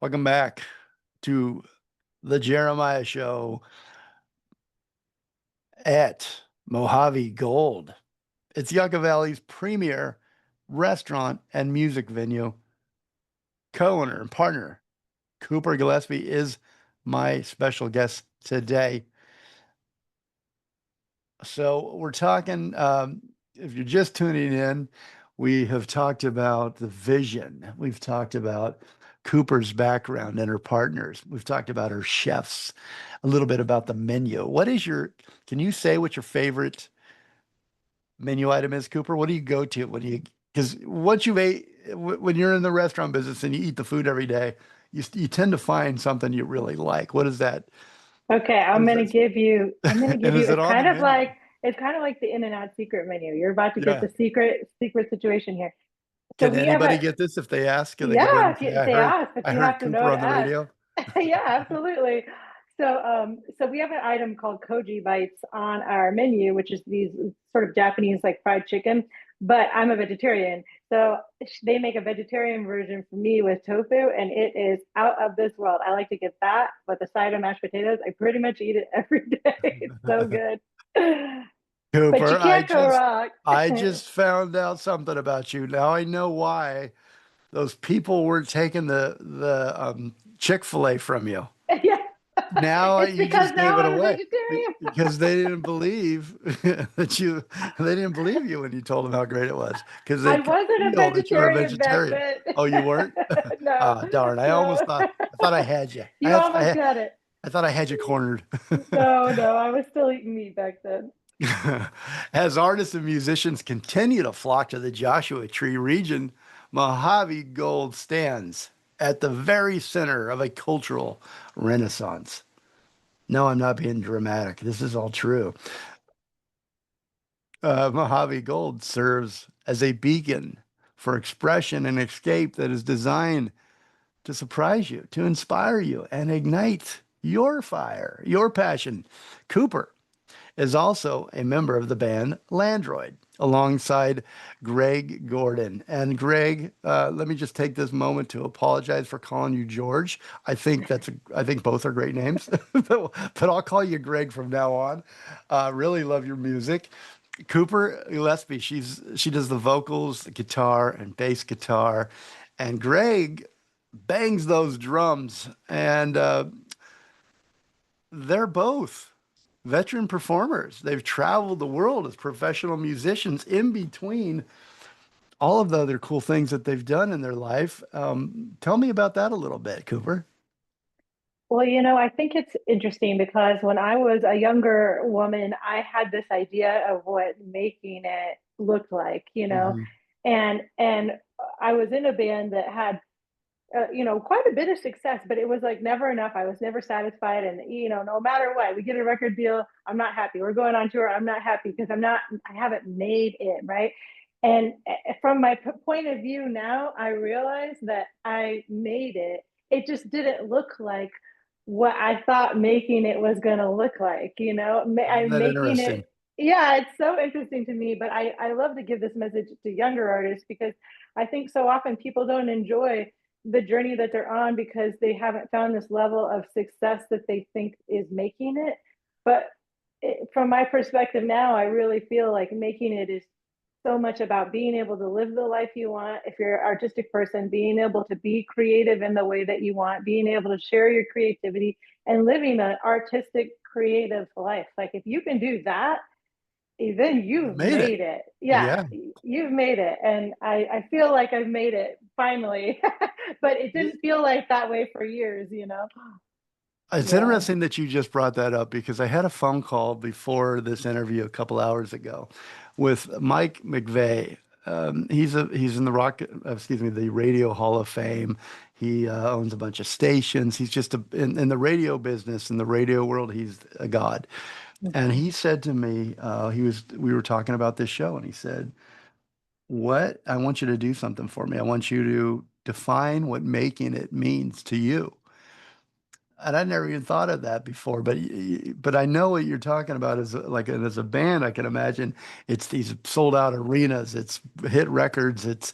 Welcome back to the Jeremiah Show at Mojave Gold. It's Yucca Valley's premier restaurant and music venue. Co-owner and partner Cooper Gillespie is my special guest today. So we're talking, if you're just tuning in, we have talked about the vision. We've talked about Cooper's background and her partners. We've talked about her chefs, a little bit about the menu. Can you say what your favorite menu item is, Cooper? What do you go to because once you've ate, when you're in the restaurant business and you eat the food every day, you tend to find something you really like. What is that? Okay, What I'm is gonna that? give you, I'm gonna And give you, is it on the menu? it's kind of like the In and Out secret menu. You're about to get Yeah. the secret situation here. So Can we have anybody a, get this if they ask? Can they go ahead yeah, and say, if they ask, but I you heard have to Cooper know on to the ask. radio? Yeah, absolutely. So we have an item called koji bites on our menu, which is these sort of Japanese like fried chicken. But I'm a vegetarian, so they make a vegetarian version for me with tofu, and it is out of this world. I like to get that with a side of mashed potatoes. I pretty much eat it every day. It's so good. But you Cooper, can't go wrong. I just found out something about you. Now I know why those people weren't taking the Chick-fil-A from you. Yeah, Now it's you because just gave now it I'm a away vegetarian. because they didn't believe they didn't believe you when you told them how great it was because they I could wasn't a feel that you're a vegetarian back vegetarian. then. Oh, you weren't? No, Ah, darn. no. I thought I had you. You almost got it. I thought I had you cornered. No, no, I was still eating meat back then. As artists and musicians continue to flock to the Joshua Tree region, Mojave Gold stands at the very center of a cultural renaissance. No, I'm not being dramatic. This is all true. Mojave Gold serves as a beacon for expression and escape that is designed to surprise you, to inspire you, and ignite your fire, your passion. Cooper is also a member of the band LANDROID alongside Greg Gordon. And Greg, let me just take this moment to apologize for calling you George. I think both are great names, but I'll call you Greg from now on. Really love your music. Cooper Gillespie, she does the vocals, the guitar, and bass guitar, and Greg bangs those drums. And they're both veteran performers. They've traveled the world as professional musicians in between all of the other cool things that they've done in their life. Tell me about that a little bit, Cooper. Well, I think it's interesting because when I was a younger woman, I had this idea of what making it looked like, Mhm. and I was in a band that had quite a bit of success, but it was like never enough. I was never satisfied. And, no matter what, we get a record deal, I'm not happy. We're going on tour, I'm not happy because I haven't made it, right? And from my point of view now, I realize that I made it. It just didn't look like what I thought making it was going to look like, Isn't I'm that making it. interesting? Yeah, it's so interesting to me, but I love to give this message to younger artists because I think so often people don't enjoy the journey that they're on because they haven't found this level of success that they think is making it. But from my perspective now, I really feel like making it is so much about being able to live the life you want. If you're an artistic person, being able to be creative in the way that you want, being able to share your creativity and living an artistic, creative life. Like if you can do that, then You you've made it. made it. Yeah, Yeah. you've made it. And I feel like I've made it finally, but it didn't feel like that way for years. It's Yeah. interesting that you just brought that up because I had a phone call before this interview a couple hours ago with Mike McVeigh. He's in the the Radio Hall of Fame. He owns a bunch of stations. He's just in the radio business, in the radio world. He's a god. And Mm-hmm. he said to me, we were talking about this show, and he said, "What? I want you to do something for me. I want you to define what making it means to you." And I never even thought of that before, but I know what you're talking about as as a band. I can imagine it's these sold out arenas, it's hit records, it's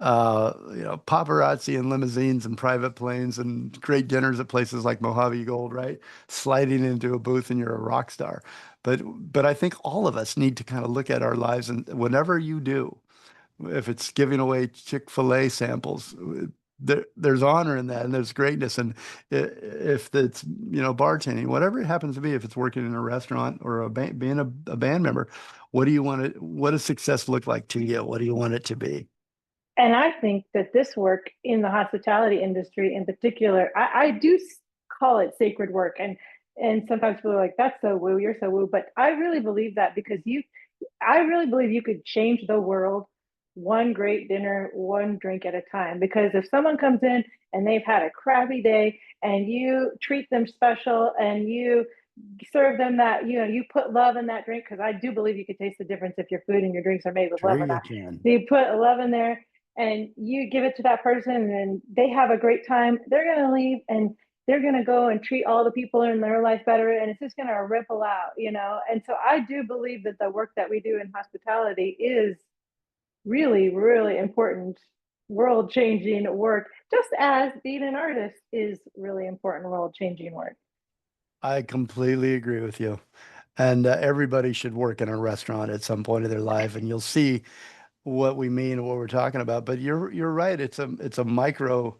paparazzi and limousines and private planes and great dinners at places like Mojave Gold, right? Sliding into a booth and you're a rock star. But I think all of us need to kind of look at our lives, and whenever you do, if it's giving away Chick-fil-A samples, there's honor in that and there's greatness. And if it's, bartending, whatever it happens to be, if it's working in a restaurant or being a band member, what does success look like to you? What do you want it to be? And I think that this work in the hospitality industry in particular, I do call it sacred work. And sometimes people are like, that's so woo, you're so woo. But I really believe that because I really believe you could change the world one great dinner, one drink at a time. Because if someone comes in and they've had a crappy day and you treat them special and you serve them that, you put love in that drink, because I do believe you could taste the difference if your food and your drinks are made with Sure love or you not. can. So you put love in there and you give it to that person and they have a great time, they're going to leave and they're going to go and treat all the people in their life better, and it's just going to ripple out. And so I do believe that the work that we do in hospitality is really, really important, world changing work, just as being an artist is really important, world changing work. I completely agree with you. And everybody should work in a restaurant at some point of their life, and you'll see what we mean and what we're talking about. But you're right. It's a micro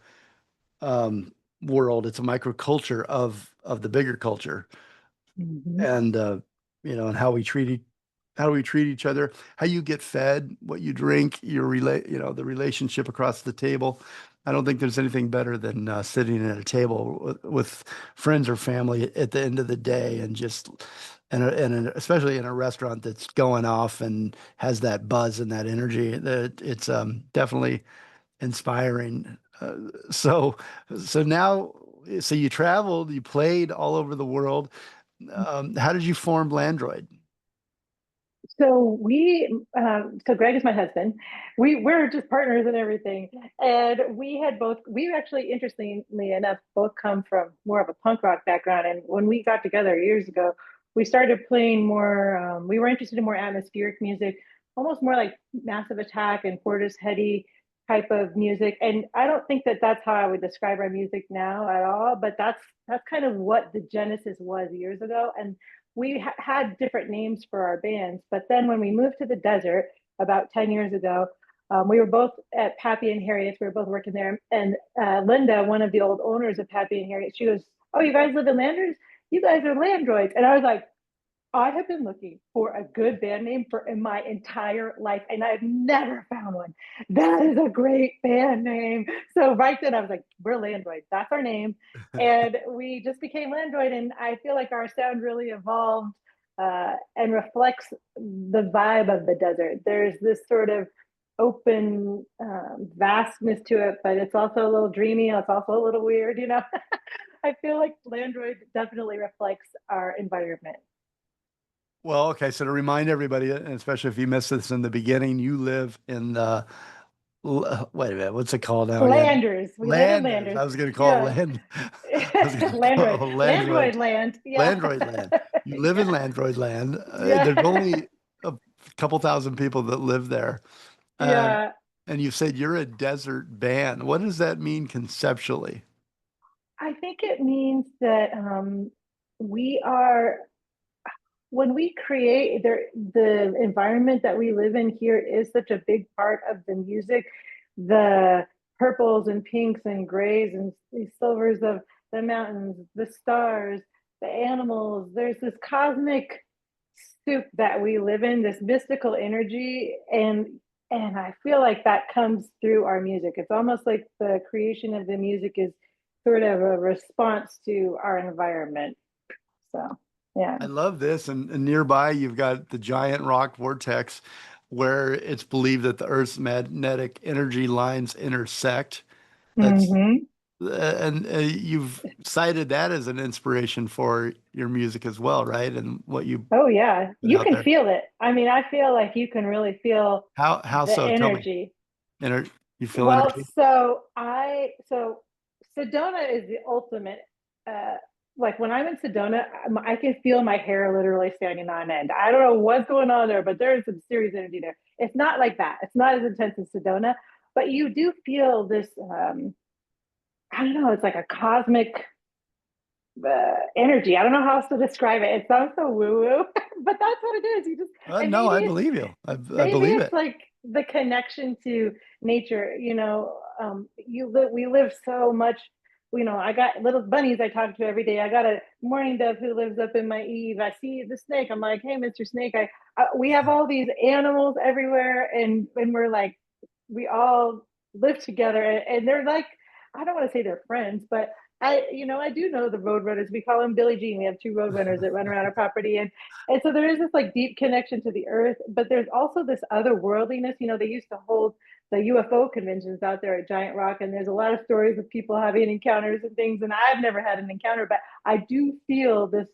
world. It's a micro culture of the bigger culture, Mm-hmm. and and how do we treat each other, how you get fed, what you drink, the relationship across the table. I don't think there's anything better than sitting at a table with friends or family at the end of the day and just especially in a restaurant that's going off and has that buzz and that energy. That it's definitely inspiring. So so you traveled, you played all over the world. How did you form Landroid? So Greg is my husband. We're just partners and everything. And we actually, interestingly enough, both come from more of a punk rock background. And when we got together years ago, we started playing more, we were interested in more atmospheric music, almost more like Massive Attack and Portishead type of music. And I don't think that that's how I would describe our music now at all, but that's kind of what the genesis was years ago. And we had different names for our bands. But then when we moved to the desert about 10 years ago, we were both at Pappy and Harriet's. We were both working there. And Linda, one of the old owners of Pappy and Harriet, she goes, "Oh, you guys live in Landers? You guys are Landroids." And I was like, I have been looking for a good band name for in my entire life, and I've never found one. That is a great band name. So right then I was like, we're Landroid. That's our name. And we just became Landroid. And I feel like our sound really evolved and reflects the vibe of the desert. There's this sort of open vastness to it, but it's also a little dreamy. It's also a little weird. I feel like Landroid definitely reflects our environment. Well, okay, so to remind everybody, and especially if you missed this in the beginning, you live in the wait a minute, what's it called now again? Landers. We live in Landers. Landers. I was going to call it Yeah. land. I was going to call it Landroid. Landroid. Landroid land. Yeah. Landroid land. You live in Yeah. Landroid land. There's Yeah. only a couple thousand people that live there, and Yeah. and you said you're a desert band. What does that mean conceptually? I think it means that we are, when we create the environment that we live in here is such a big part of the music. The purples and pinks and grays and these silvers of the mountains, the stars, the animals. There's this cosmic soup that we live in, this mystical energy, and I feel like that comes through our music. It's almost like the creation of the music is sort of a response to our environment. So yeah. I love this. And nearby, you've got the giant rock vortex where it's believed that the Earth's magnetic energy lines intersect. That's Mm-hmm. and you've cited that as an inspiration for your music as well, right? And what you Oh yeah, put you out can there. feel it. I mean, I feel like you can really feel How the so? Tell me. energy. You feel Well, energy? so Sedona is the ultimate. Uh, like when I'm in Sedona, I can feel my hair literally standing on end. I don't know what's going on there, but there is some serious energy there. It's not like that. It's not as intense as Sedona, but you do feel this, I don't know, it's like a cosmic energy. I don't know how else to describe it. It sounds so woo woo, but that's what it is. You just, and No, I believe you. I maybe believe it's it. like the connection to nature. We live so much. I got little bunnies I talk to every day. I got a mourning dove who lives up in my eave. I see the snake. I'm like, hey, Mr. Snake. We have all these animals everywhere, and we're like, we all live together, and they're like, I don't want to say they're friends, but I do know the roadrunners. We call them Billie Jean. We have two roadrunners that run around our property, and so there is this like deep connection to the earth, but there's also this otherworldliness. They used to hold the UFO conventions out there at Giant Rock, and there's a lot of stories of people having encounters and things. And I've never had an encounter, but I do feel this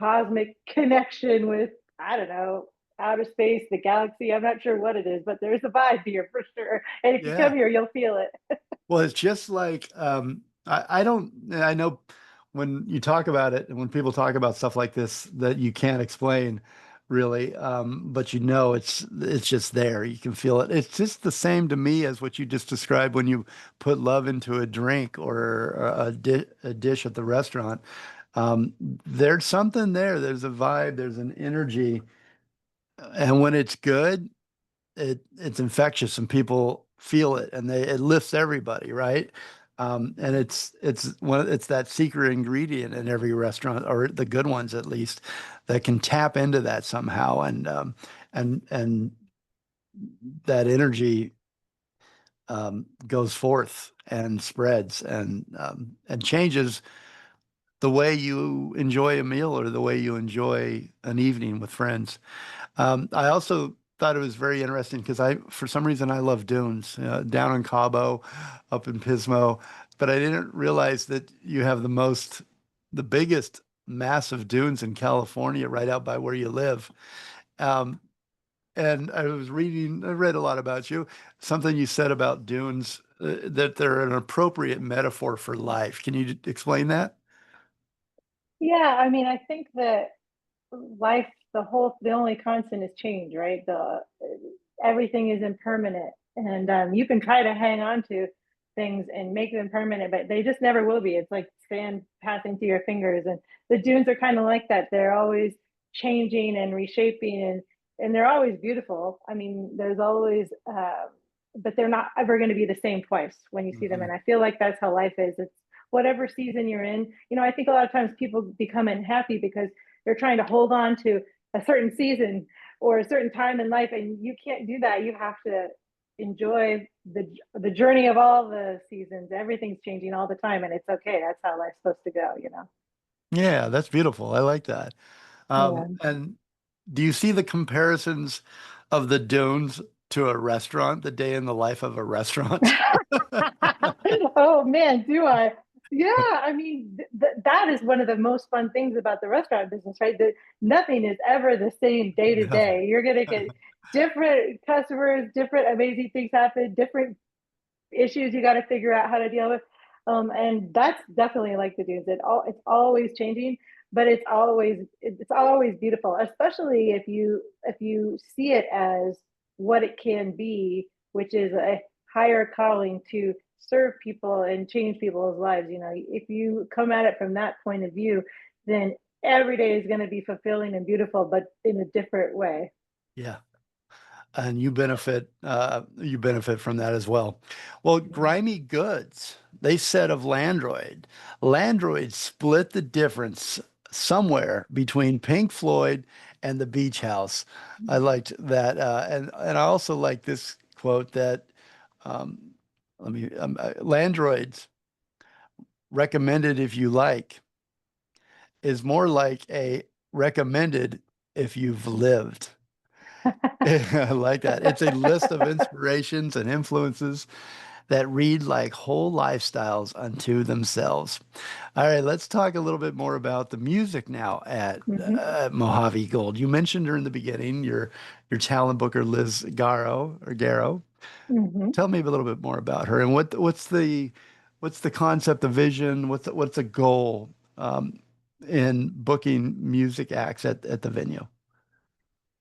cosmic connection with, I don't know, outer space, the galaxy. I'm not sure what it is, but there's a vibe here for sure. And if you Yeah. come here, you'll feel it. Well, it's just like I don't I know when you talk about it and when people talk about stuff like this that you can't explain really, but it's just there. You can feel it. It's just the same to me as what you just described when you put love into a drink or a dish at the restaurant. There's something there. There's a vibe. There's an energy, and when it's good, it's infectious and people feel it and it lifts everybody, right? And it's that secret ingredient in every restaurant, or the good ones at least, that can tap into that somehow, and that energy goes forth and spreads and changes the way you enjoy a meal or the way you enjoy an evening with friends. I also thought it was very interesting because for some reason, I love dunes down in Cabo, up in Pismo, but I didn't realize that you have the biggest massive dunes in California right out by where you live. Um, and I read a lot about you, something you said about dunes, that they're an appropriate metaphor for life. Can you explain that? Yeah, I mean, I think that life, the only constant is change, right? The Everything is impermanent, and you can try to hang on to things and make them permanent, but they just never will be. It's like sand passing through your fingers, and the dunes are kind of like that. They're always changing and reshaping, and they're always beautiful. I mean, there's always, but they're not ever going to be the same twice when you see them. Hmm. And I feel like that's how life is. It's whatever season you're in. I think a lot of times people become unhappy because they're trying to hold on to a certain season or a certain time in life, and you can't do that. You have to enjoy the journey of all the seasons. Everything's changing all the time, and it's okay. That's how life's supposed to go. Yeah, that's beautiful. I like that. Yeah. And do you see the comparisons of the dunes to a restaurant, the day in the life of a restaurant? Oh man, do I? Yeah, I mean that is one of the most fun things about the restaurant business, right? That nothing is ever the same day to Nothing. day. You're gonna get different customers, different amazing things happen, different issues you got to figure out how to deal with. And that's definitely like the dunes. It's always changing, but it's always beautiful, especially if you see it as what it can be, which is a higher calling to serve people and change people's lives. If you come at it from that point of view, then every day is going to be fulfilling and beautiful, but in a different way. Yeah. And you benefit from that as well. Well, grimy goods, they said of Landroid. Landroid split the difference somewhere between Pink Floyd and the Beach House. I liked that. And I also like this quote that um, Landroids recommended if you like is more like a recommended if you've lived. I like that. It's a list of inspirations and influences that read like whole lifestyles unto themselves. All right, let's talk a little bit more about the music now Mhm. at Mojave Gold. You mentioned her in the beginning, your talent booker Liz Garo. Mhm. Tell me a little bit more about her and what's the concept, the vision, what's the goal in booking music acts at the venue?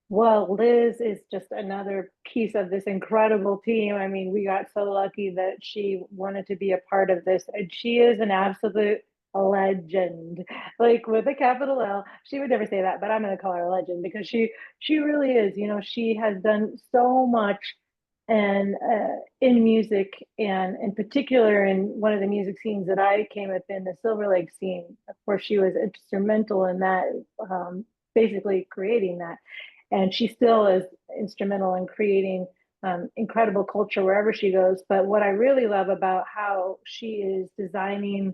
Well, Liz is just another piece of this incredible team. I mean, we got so lucky that she wanted to be a part of this, and she is an absolute legend, like with a capital L. She would never say that, but I'm going to call her a legend because she really is. You know, she has done so much and in music, and in particular in one of the music scenes that I came up in, the Silverlake scene. Of course, she was instrumental in that, basically creating that, and she still is instrumental in creating incredible culture wherever she goes. But what I really love about how she is designing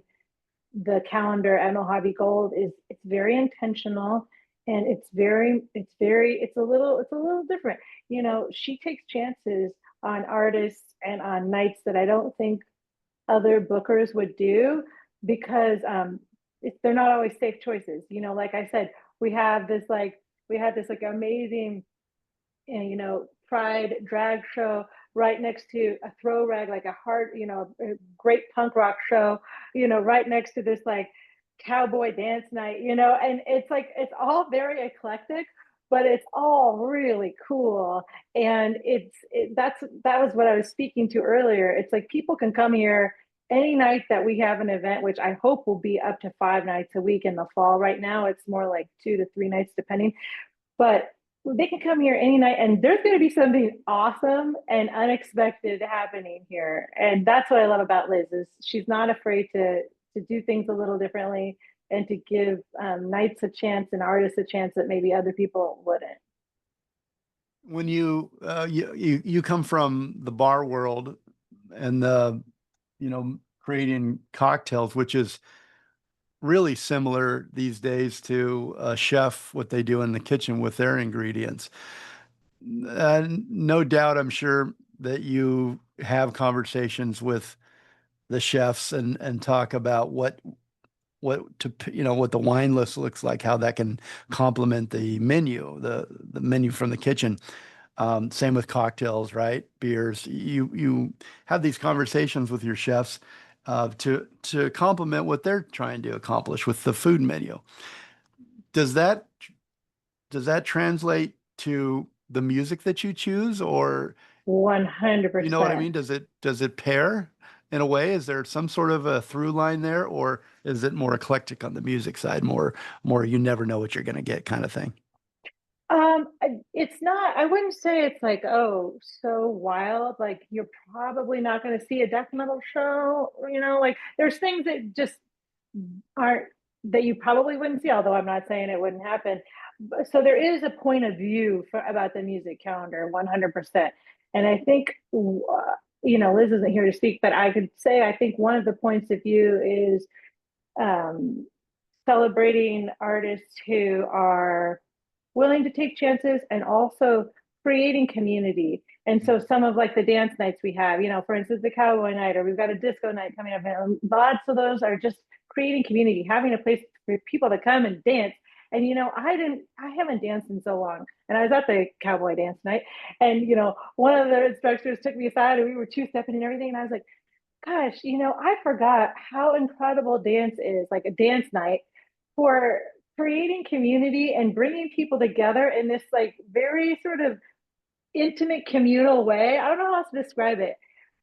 the calendar at Mojave Gold is it's very intentional, and it's a little different. You know, she takes chances on artists and on nights that I don't think other bookers would do, because they're not always safe choices. You know, like I said, we have this like we had this like amazing, you know, pride drag show right next to a throw rag, like a hard, you know, a great punk rock show, you know, right next to this like cowboy dance night, you know, and it's like it's all very eclectic, but it's all really cool. And that was what I was speaking to earlier. It's like people can come here any night that we have an event, which I hope will be up to 5 nights a week in the fall. Right now it's more like 2 to 3 nights depending, but they can come here any night and there's going to be something awesome and unexpected happening here. And that's what I love about Liz is she's not afraid to do things a little differently and to give nights a chance and artists a chance that maybe other people wouldn't. When you come from the bar world and the, creating cocktails, which is really similar these days to a chef, what they do in the kitchen with their ingredients. No doubt, I'm sure that you have conversations with the chefs and talk about what the wine list looks like, how that can complement the menu from the kitchen. Same with cocktails, right? Beers. You have these conversations with your chefs to complement what they're trying to accomplish with the food menu. Does that does that translate to the music that you choose, or you know what I 100%. mean? Does it pair in a way? Is there some sort of a through line there, or is it more eclectic on the music side, more you never know what you're going to get kind of thing? It's not, I wouldn't say it's like, oh, so wild. Like you're probably not going to see a death metal show, you know, like there's things that just aren't, that you probably wouldn't see, although I'm not saying it wouldn't happen. So there is a point of view about the music calendar, 100%. And I think, you know, Liz isn't here to speak, but I could say, I think one of the points of view is um, celebrating artists who are willing to take chances and also creating community. And so some of like the dance nights we have, you know, for instance, the cowboy night, or we've got a disco night coming up, and lots of those are just creating community, having a place for people to come and dance. And you know, I haven't danced in so long. And I was at the cowboy dance night, and you know, one of the instructors took me aside, and we were two-stepping and everything. And I was like, gosh, you know, I forgot how incredible dance is, like a dance night for creating community and bringing people together in this like very sort of intimate communal way. I don't know how else to describe it.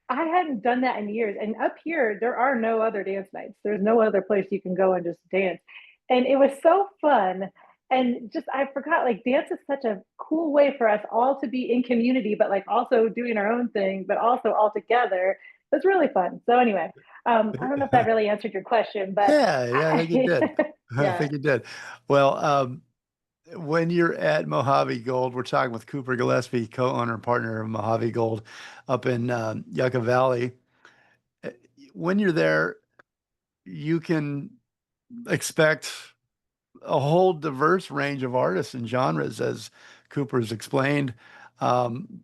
I hadn't done that in years. And up here, there are no other dance nights. There's no other place you can go and just dance. And it was so fun. And just, I forgot, like, dance is such a cool way for us all to be in community, but like also doing our own thing, but also all together. It's really fun. So, anyway, I don't know if that really answered your question, but Yeah, I think it did. I yeah. think it did. Well, when you're at Mojave Gold, we're talking with Cooper Gillespie, co-owner and partner of Mojave Gold up in Yucca Valley. Uh, When you're there, you can expect a whole diverse range of artists and genres, as Cooper's explained, um,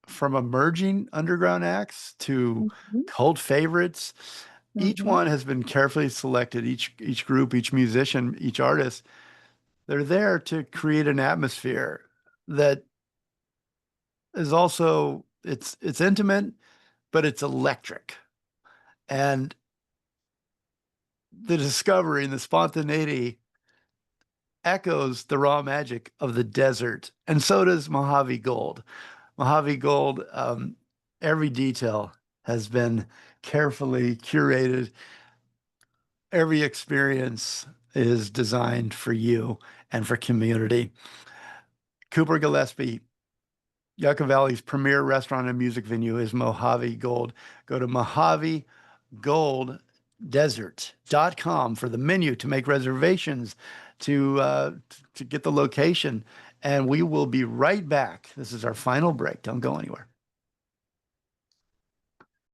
from emerging underground acts to Mm-hmm, cult favorites. Each mm-hmm. one has been carefully selected. Each group, each musician, each artist, they're there to create an atmosphere that is also it's intimate, but it's electric. And the discovery and the spontaneity echoes the raw magic of the desert, and so does Mojave Gold. Mojave Gold, every detail has been carefully curated. Every experience is designed for you and for community. Cooper Gillespie, Yucca Valley's premier restaurant and music venue is Mojave Gold. Go to mojavegoldesert.com for the menu to make reservations, to get the location. And we will be right back. This is our final break. Don't go anywhere.